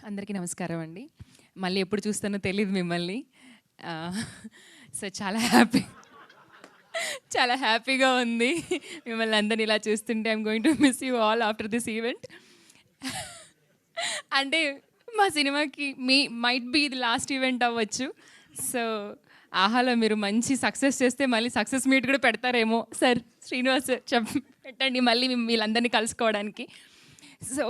అందరికీ నమస్కారం అండి. మళ్ళీ ఎప్పుడు చూస్తానో తెలీదు మిమ్మల్ని. సో, చాలా హ్యాపీగా ఉంది. మిమ్మల్ని అందరిని ఇలా చూస్తుంటే I'm going to miss you all after this event. అంటే మా సినిమాకి మైట్ బీ ఇది లాస్ట్ ఈవెంట్ అవ్వచ్చు. సో, ఆహాలో మీరు మంచి సక్సెస్ చేస్తే మళ్ళీ సక్సెస్ మీట్ కూడా పెడతారేమో. సార్ శ్రీనివాస్ పెట్టండి మళ్ళీ వీళ్ళందరినీ కలుసుకోవడానికి. సో,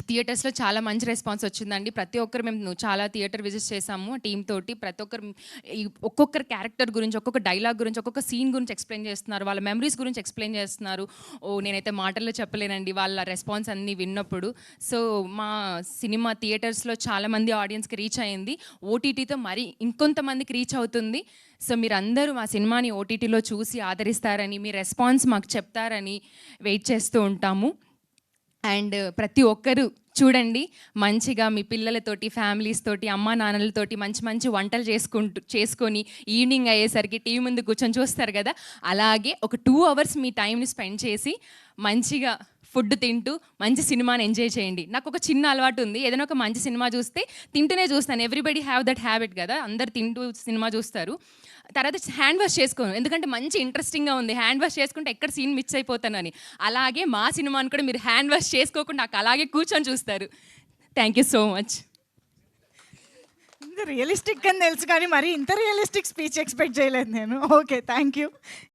థియేటర్స్‌లో చాలా మంచి రెస్పాన్స్ వచ్చిందండి. ప్రతి ఒక్కరు మేము చాలా థియేటర్ విజిట్స్ చేసాము టీమ్ తోటి. ప్రతి ఒక్కరు ఒక్కొక్కరి క్యారెక్టర్ గురించి, ఒక్కొక్క డైలాగ్ గురించి, ఒక్కొక్క సీన్ గురించి ఎక్స్‌ప్లెయిన్ చేస్తున్నారు. వాళ్ళ మెమరీస్ గురించి ఎక్స్‌ప్లెయిన్ చేస్తున్నారు. నేనైతే మాటల్లో చెప్పలేనండి వాళ్ళ రెస్పాన్స్ అన్నీ విన్నప్పుడు. సో, మా సినిమా థియేటర్స్‌లో చాలామంది ఆడియన్స్‌కి రీచ్ అయింది. ఓటీటీతో మరి ఇంకొంతమందికి రీచ్ అవుతుంది. సో, మీరందరూ మా సినిమాని ఓటీటీలో చూసి ఆదరిస్తారని, మీ రెస్పాన్స్ మాకు చెప్తారని వెయిట్ చేస్తూ ఉంటాము. అండ్ ప్రతి ఒక్కరు చూడండి, మంచిగా మీ పిల్లలతోటి, ఫ్యామిలీస్ తోటి, అమ్మా నాన్నలతోటి మంచి మంచి వంటలు చేసుకొని ఈవినింగ్ అయ్యేసరికి టీవీ ముందు కూర్చొని చూస్తారు కదా, అలాగే ఒక 2 అవర్స్ మీ టైంని స్పెండ్ చేసి మంచిగా ఫుడ్ తింటూ మంచి సినిమాని ఎంజాయ్ చేయండి. నాకు ఒక చిన్న అలవాటు ఉంది, ఏదైనా ఒక మంచి సినిమా చూస్తే తింటూనే చూస్తాను. ఎవ్రీబడి హ్యావ్ దట్ హ్యాబిట్ కదా, అందరు తింటూ సినిమా చూస్తారు. తర్వాత హ్యాండ్ వాష్ చేసుకోను, ఎందుకంటే మంచి ఇంట్రెస్టింగ్గా ఉంది. హ్యాండ్ వాష్ చేసుకుంటే ఎక్కడ సీన్ మిస్ అయిపోతానని. అలాగే మా సినిమాని కూడా మీరు హ్యాండ్ వాష్ చేసుకోకుండా నాకు అలాగే కూర్చొని చూస్తారు. Thank you so much. Realistic అని తెలుసు కానీ మరి ఇంత రియలిస్టిక్ స్పీచ్ ఎక్స్పెక్ట్ చేయలేదు నేను. Okay, thank you.